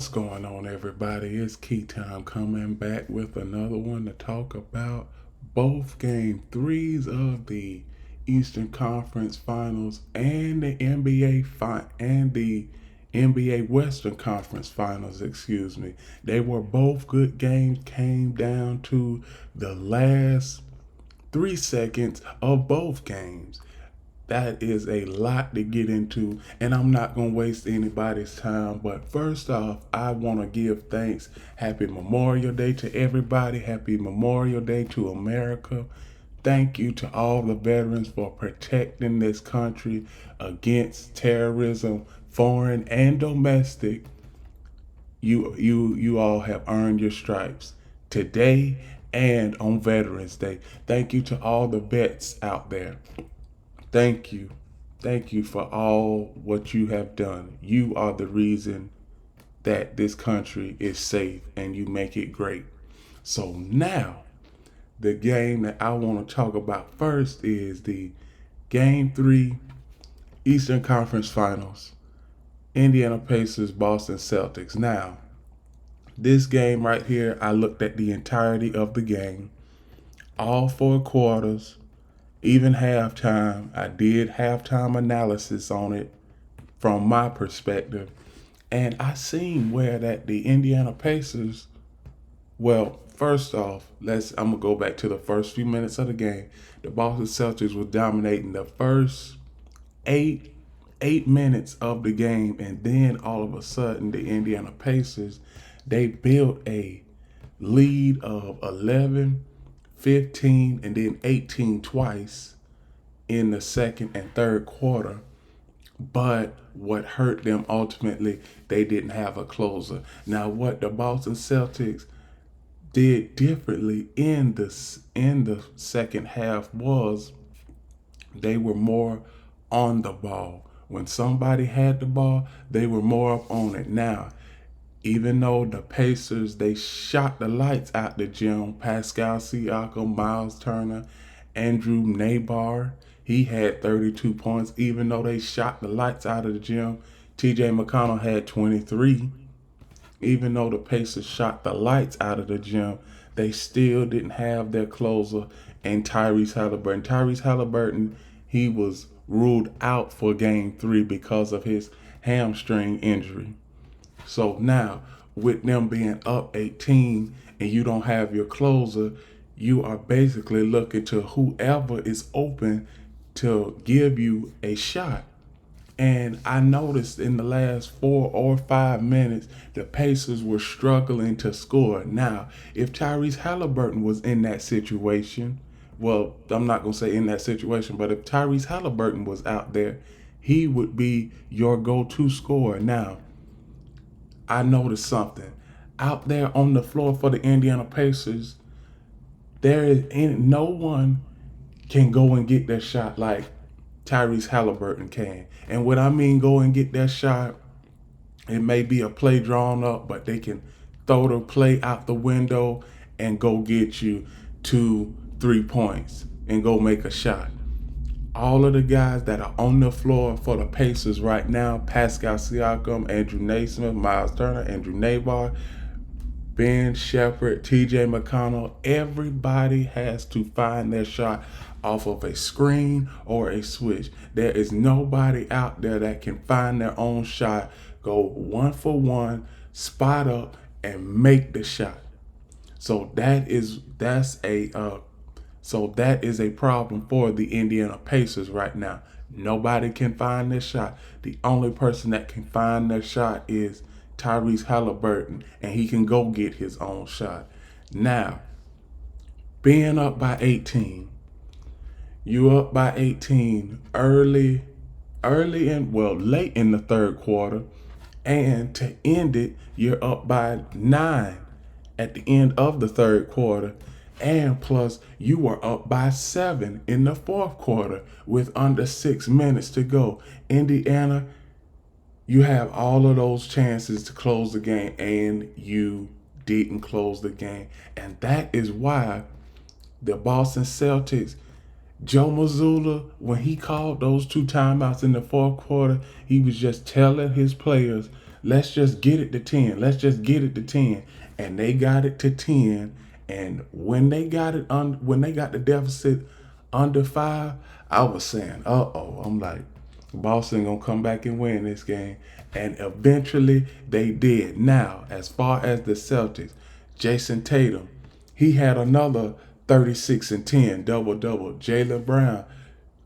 What's going on, everybody? It's Key Time coming back with another one to talk about both game threes of the Eastern Conference Finals and the NBA Western Conference Finals. Excuse me. They were both good games. Came down to the last 3 seconds of both games. That is a lot to get into, and I'm not going to waste anybody's time. But first off, I want to give thanks. Happy Memorial Day to everybody. Happy Memorial Day to America. Thank you to all the veterans for protecting this country against terrorism, foreign and domestic. You all have earned your stripes today and on Veterans Day. Thank you to all the vets out there. Thank you. Thank you for all what you have done. You are the reason that this country is safe and you make it great. So now, the game that I want to talk about first is the Game 3 Eastern Conference Finals. Indiana Pacers, Boston Celtics. Now, this game right here, I looked at the entirety of the game. All 4 quarters. Even halftime, I did halftime analysis on it from my perspective. And I seen where that the Indiana Pacers, well, first off, I'm gonna go back to the first few minutes of the game. The Boston Celtics was dominating the first eight minutes of the game, and then all of a sudden the Indiana Pacers, they built a lead of 11, 15, and then 18 twice in the second and third quarter. But what hurt them ultimately, they didn't have a closer. Now, what the Boston Celtics did differently in the second half was they were more on the ball. When somebody had the ball, they were more up on it. Now, even though the Pacers, they shot the lights out the gym, Pascal Siakam, Miles Turner, Andrew Nabar, he had 32 points. Even though they shot the lights out of the gym, TJ McConnell had 23. Even though the Pacers shot the lights out of the gym, they still didn't have their closer and Tyrese Halliburton. Tyrese Halliburton, he was ruled out for Game 3 because of his hamstring injury. So now, with them being up 18 and you don't have your closer, you are basically looking to whoever is open to give you a shot. And I noticed in the last 4 or 5 minutes, the Pacers were struggling to score. Now, if Tyrese Halliburton was in that situation, well, I'm not going to say in that situation, but if Tyrese Halliburton was out there, he would be your go-to scorer. Now, I noticed something. Out there on the floor for the Indiana Pacers, no one can go and get that shot like Tyrese Halliburton can. And what I mean go and get that shot, it may be a play drawn up, but they can throw the play out the window and go get you 2-3 points and go make a shot. All of the guys that are on the floor for the Pacers right now, Pascal Siakam, Andrew Naismith, Miles Turner, Andrew Nabar, Ben Shepherd, TJ McConnell, everybody has to find their shot off of a screen or a switch. There is nobody out there that can find their own shot, go 1-for-1, spot up, and make the shot. So that is a problem for the Indiana Pacers right now. Nobody can find their shot. The only person that can find their shot is Tyrese Halliburton, and he can go get his own shot. Now, being up by 18, you up by 18 late in the third quarter, and to end it, you're up by 9 at the end of the third quarter. And plus, you were up by 7 in the fourth quarter with under 6 minutes to go. Indiana, you have all of those chances to close the game, and you didn't close the game. And that is why the Boston Celtics, Joe Mazzulla, when he called those 2 timeouts in the fourth quarter, he was just telling his players, let's just get it to 10. Let's just get it to 10. And they got it to 10. And when they got when they got the deficit under 5, I was saying, uh-oh. I'm like, Boston gonna come back and win this game. And eventually they did. Now, as far as the Celtics, Jason Tatum, he had another 36 and 10 double-double. Jaylen Brown,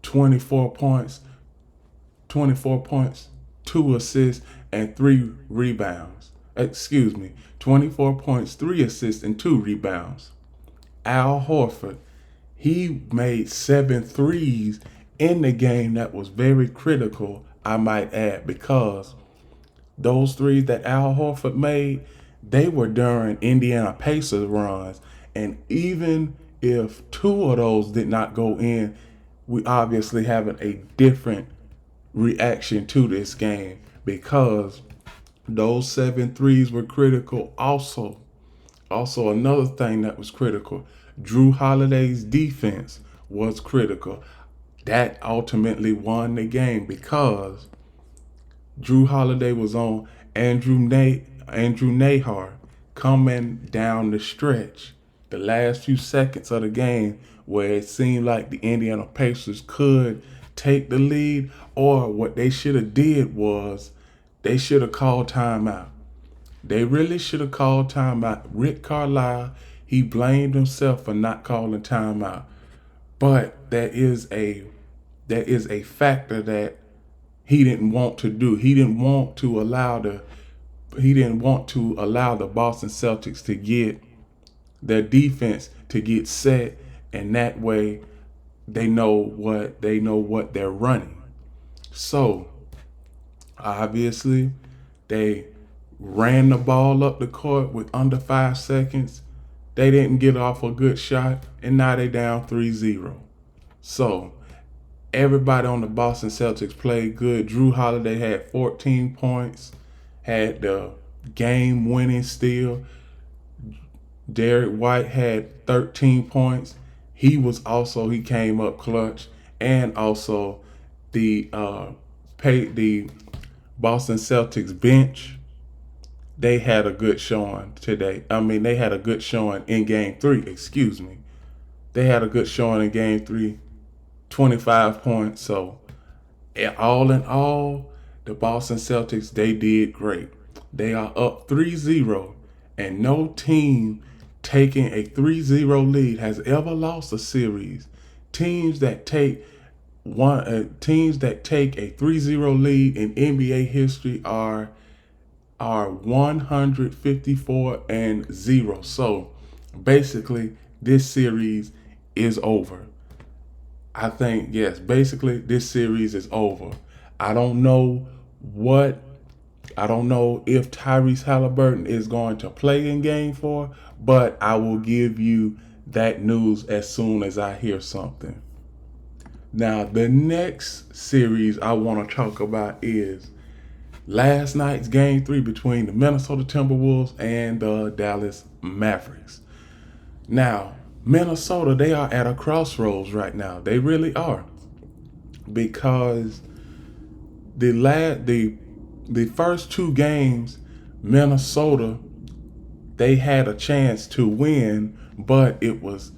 24 points, 2 assists, and 3 rebounds. 24 points, 3 assists, and 2 rebounds. Al Horford, he made 7 threes in the game that was very critical, I might add, because those threes that Al Horford made, they were during Indiana Pacers runs. And even if 2 of those did not go in, we obviously having a different reaction to this game because those 7 threes were critical. Also another thing that was critical, Drew Holiday's defense was critical. That ultimately won the game because Drew Holiday was on Andrew Nahar coming down the stretch, the last few seconds of the game where it seemed like the Indiana Pacers could take the lead, or what they should have did was they should have called timeout. They really should have called timeout. Rick Carlisle, he blamed himself for not calling timeout. But that is a factor that he didn't want to do. He didn't want to allow the Boston Celtics to get their defense to get set, and that way they know what they're running. So obviously they ran the ball up the court with under 5 seconds. They didn't get off a good shot, and now they down 3-0. So everybody on the Boston Celtics played good. Drew Holiday had 14 points, had the game-winning steal. Derek White had 13 points. He came up clutch, and also the Boston Celtics bench, they had a good showing today. They had a good showing in Game 3. They had a good showing in Game 3, 25 points. So, all in all, the Boston Celtics, they did great. They are up 3-0, and no team taking a 3-0 lead has ever lost a series. Teams that take a 3-0 lead in NBA history are 154-0. So basically, this series is over. I think, yes, basically this series is over. I don't know if Tyrese Halliburton is going to play in Game 4, but I will give you that news as soon as I hear something. Now, the next series I want to talk about is last night's Game 3 between the Minnesota Timberwolves and the Dallas Mavericks. Now, Minnesota, they are at a crossroads right now. They really are. Because the first 2 games, Minnesota, they had a chance to win, but it was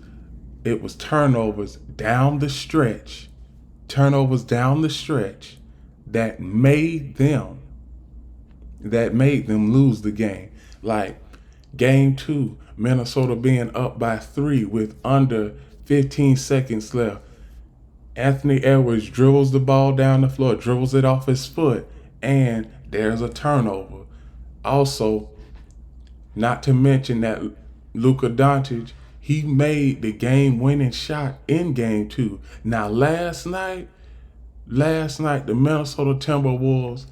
turnovers down the stretch that made them lose the game. Like Game 2, Minnesota being up by 3 with under 15 seconds left. Anthony Edwards dribbles the ball down the floor, dribbles it off his foot, and there's a turnover. Also, not to mention that Luka Doncic, he made the game-winning shot in Game 2. Now, last night, the Minnesota Timberwolves,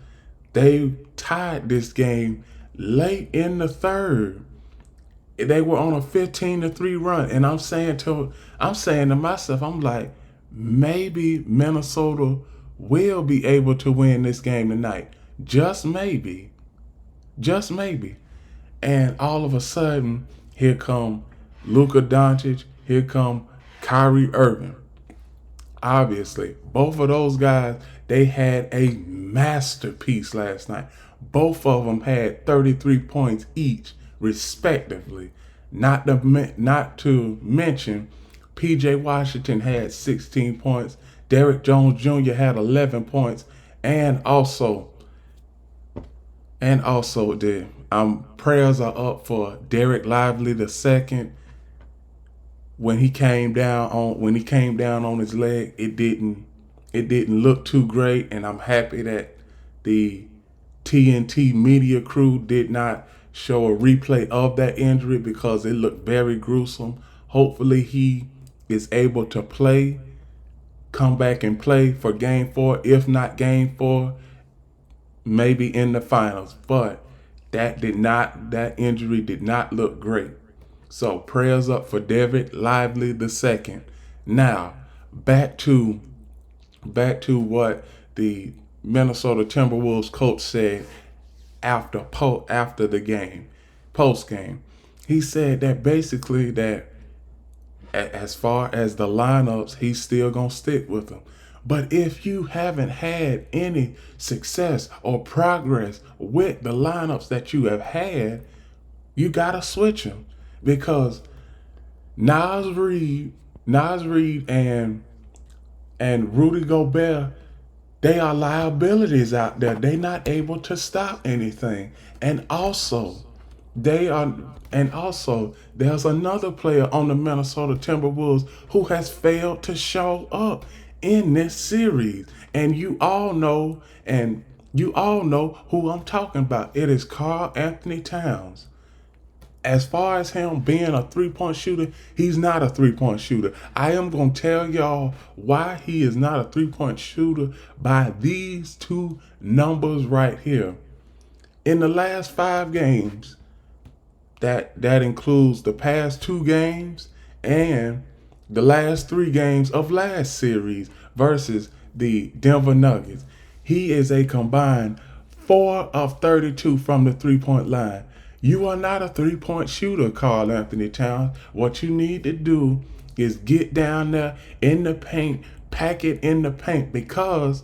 they tied this game late in the third. They were on a 15-3 run, and I'm saying to myself, I'm like, maybe Minnesota will be able to win this game tonight. Just maybe. And all of a sudden, here come Luka Doncic, here come Kyrie Irving. Obviously, both of those guys, they had a masterpiece last night. Both of them had 33 points each, respectively. Not to mention, P.J. Washington had 16 points. Derrick Jones Jr. had 11 points, and the prayers are up for Derek Lively II. When he came down on his leg, it didn't look too great, and I'm happy that the TNT media crew did not show a replay of that injury because it looked very gruesome. Hopefully he is able to come back and play for game 4. If not game 4, maybe in the finals. But that injury did not look great. So prayers up for David Lively II. Now, back to what the Minnesota Timberwolves coach said after the game, post game. He said that basically that as far as the lineups, he's still gonna stick with them. But if you haven't had any success or progress with the lineups that you have had, you gotta switch them because Nas Reed, and Rudy Gobert, they are liabilities out there. They're not able to stop anything. And also, they are and also there's another player on the Minnesota Timberwolves who has failed to show up in this series. And you all know who I'm talking about. It is Karl Anthony Towns. As far as him being a three-point shooter, he's not a three-point shooter. I am going to tell y'all why he is not a three-point shooter by these two numbers right here. In the last 5 games, that includes the past 2 games and the last 3 games of last series versus the Denver Nuggets, he is a combined 4 of 32 from the three-point line. You are not a three-point shooter, Karl Anthony Towns. What you need to do is get down there in the paint, pack it in the paint, because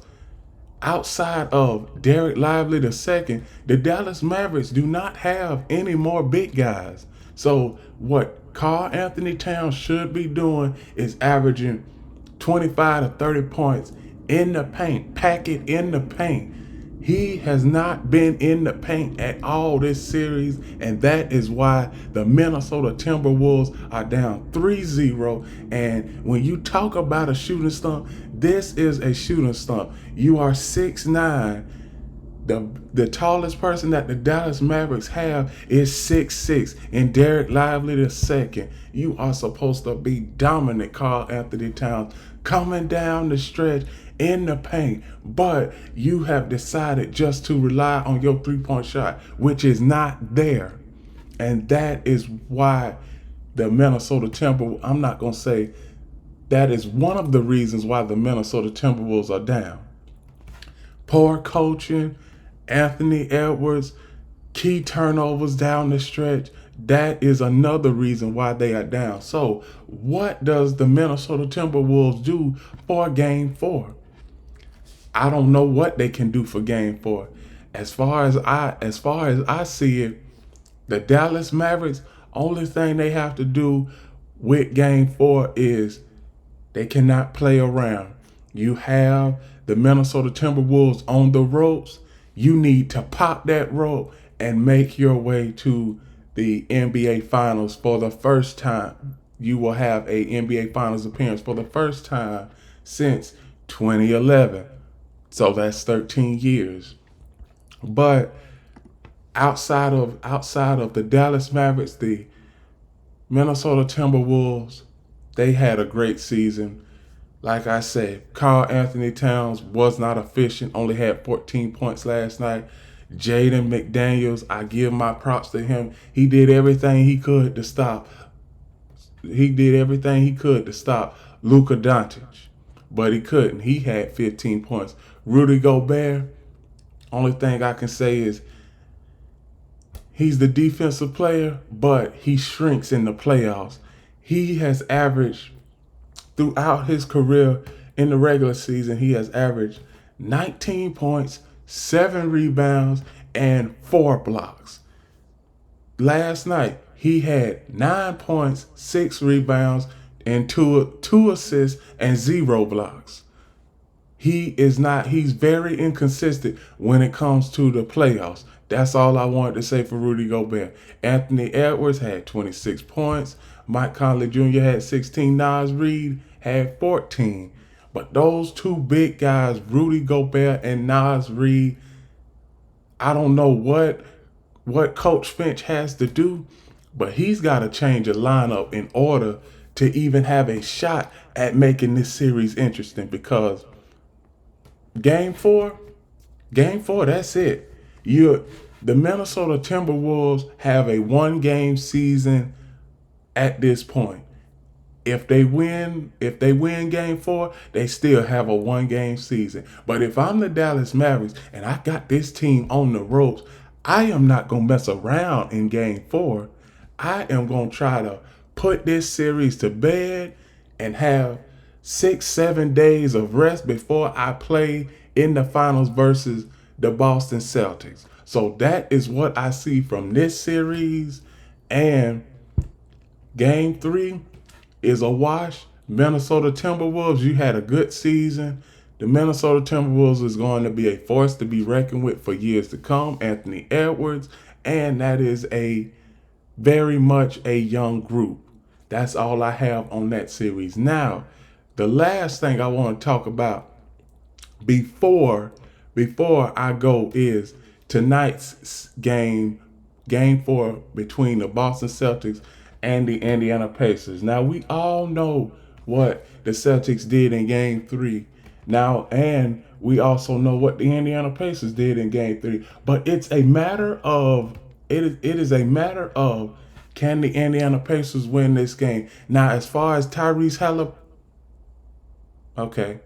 outside of Derek Lively II, the Dallas Mavericks do not have any more big guys. So what Karl Anthony Towns should be doing is averaging 25 to 30 points in the paint. Pack it in the paint. He has not been in the paint at all this series, and that is why the Minnesota Timberwolves are down 3-0. And when you talk about a shooting slump, this is a shooting slump. You are 6'9". The tallest person that the Dallas Mavericks have is 6'6", and Derek Lively II. You are supposed to be dominant, Karl Anthony Towns, coming down the stretch in the paint, but you have decided just to rely on your three-point shot, which is not there. And that is why the Minnesota Timberwolves, I'm not going to say that is one of the reasons why the Minnesota Timberwolves are down. Poor coaching, Anthony Edwards, key turnovers down the stretch. That is another reason why they are down. So what does the Minnesota Timberwolves do for game 4? I don't know what they can do for game 4. As far as I see it, the Dallas Mavericks, only thing they have to do with game 4 is they cannot play around. You have the Minnesota Timberwolves on the ropes. You need to pop that rope and make your way to the NBA Finals for the first time. You will have a NBA Finals appearance for the first time since 2011. So that's 13 years. But outside of the Dallas Mavericks, the Minnesota Timberwolves, they had a great season. Like I said, Karl Anthony Towns was not efficient, only had 14 points last night. Jaden McDaniels, I give my props to him. He did everything he could to stop. Luka Doncic, but he couldn't. He had 15 points. Rudy Gobert, only thing I can say is he's the defensive player, but he shrinks in the playoffs. He has averaged, throughout his career in the regular season, he has averaged 19 points, 7 rebounds, and 4 blocks. Last night, he had 9 points, 6 rebounds, and two assists and 0 blocks. He's very inconsistent when it comes to the playoffs. That's all I wanted to say for Rudy Gobert. Anthony Edwards had 26 points. Mike Conley Jr. had 16. Nas Reed had 14. But those two big guys, Rudy Gobert and Nas Reed, I don't know what Coach Finch has to do, but he's got to change a lineup in order to even have a shot at making this series interesting, because Game 4, that's it. The Minnesota Timberwolves have a 1-game season at this point. If they win Game 4, they still have a 1-game season. But if I'm the Dallas Mavericks and I got this team on the ropes, I am not going to mess around in Game 4. I am going to try to put this series to bed and have 6-7 days of rest before I play in the finals versus the Boston Celtics. So that is what I see from this series. And Game 3 is a wash. Minnesota Timberwolves, you had a good season. The Minnesota Timberwolves is going to be a force to be reckoned with for years to come. Anthony Edwards, and that is a very much a young group. That's all I have on that series. Now, the last thing I want to talk about before I go is tonight's game 4 between the Boston Celtics and the Indiana Pacers. Now, we all know what the Celtics did in Game 3. Now, and we also know what the Indiana Pacers did in Game 3. But it's a matter of, it is a matter of, can the Indiana Pacers win this game? Now, as far as Tyrese Halliburton, okay.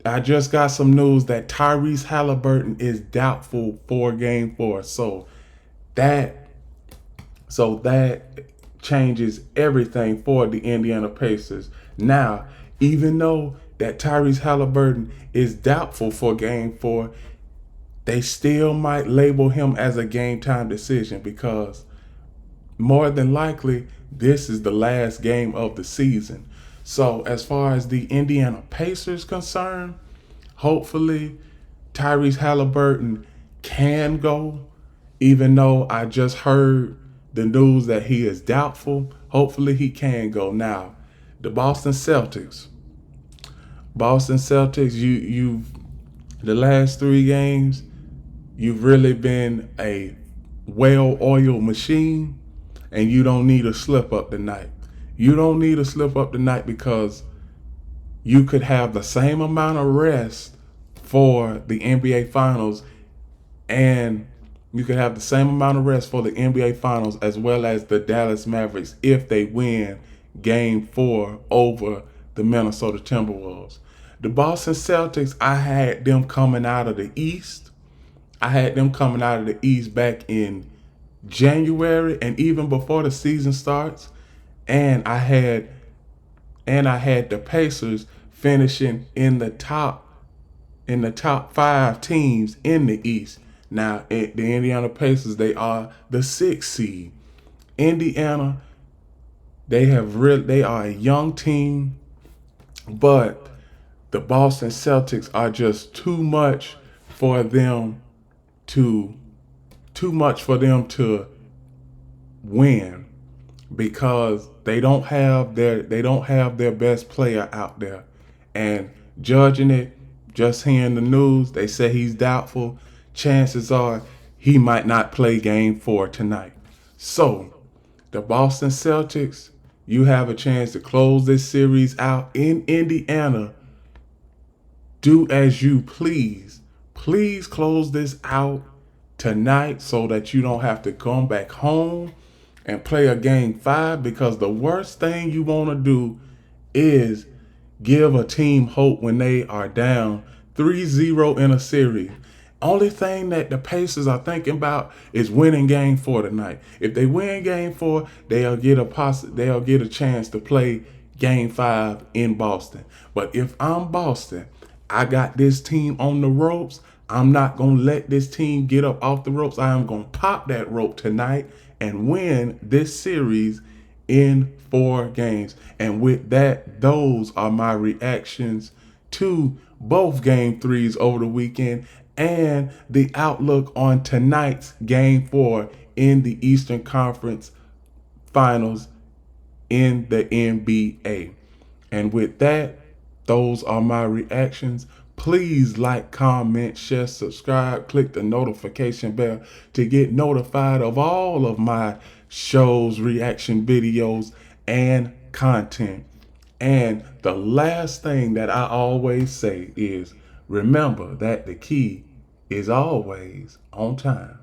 I just got some news that Tyrese Halliburton is doubtful for Game 4. So that changes everything for the Indiana Pacers. Now, even though that Tyrese Halliburton is doubtful for Game 4, they still might label him as a game time decision, because more than likely this is the last game of the season. So as far as the Indiana Pacers concerned, hopefully Tyrese Halliburton can go, even though I just heard the news that he is doubtful. Hopefully he can go. Now, the Boston Celtics, you've the last 3 games, you've really been a well-oiled machine, and you don't need a slip up tonight. You don't need a slip up tonight, because you could have the same amount of rest for the NBA Finals, and you could have the same amount of rest for the NBA Finals as well as the Dallas Mavericks if they win Game 4 over the Minnesota Timberwolves. The Boston Celtics, I had them coming out of the East. Back in January, and even before the season starts. And I had the Pacers finishing in the top 5 teams in the East. Now, the Indiana Pacers, they are the 6th seed. Indiana, they are a young team, but the Boston Celtics are just too much for them to win, because they don't have their best player out there. And judging it, just hearing the news, they say he's doubtful. Chances are he might not play Game 4 tonight. So, the Boston Celtics, you have a chance to close this series out in Indiana. Do as you please. Please close this out tonight so that you don't have to come back home and play a Game 5, because the worst thing you want to do is give a team hope when they are down 3-0 in a series. Only thing that the Pacers are thinking about is winning Game 4 tonight. If they win Game 4, they'll get a chance to play Game 5 in Boston. But if I'm Boston, I got this team on the ropes. I'm not going to let this team get up off the ropes. I am going to pop that rope tonight and win this series in 4 games. And with that, those are my reactions to both game threes over the weekend and the outlook on tonight's game 4 in the Eastern Conference Finals in the NBA. And with that, those are my reactions. Please like, comment, share, subscribe, click the notification bell to get notified of all of my shows, reaction videos, and content. And the last thing that I always say is remember that the key is always on time.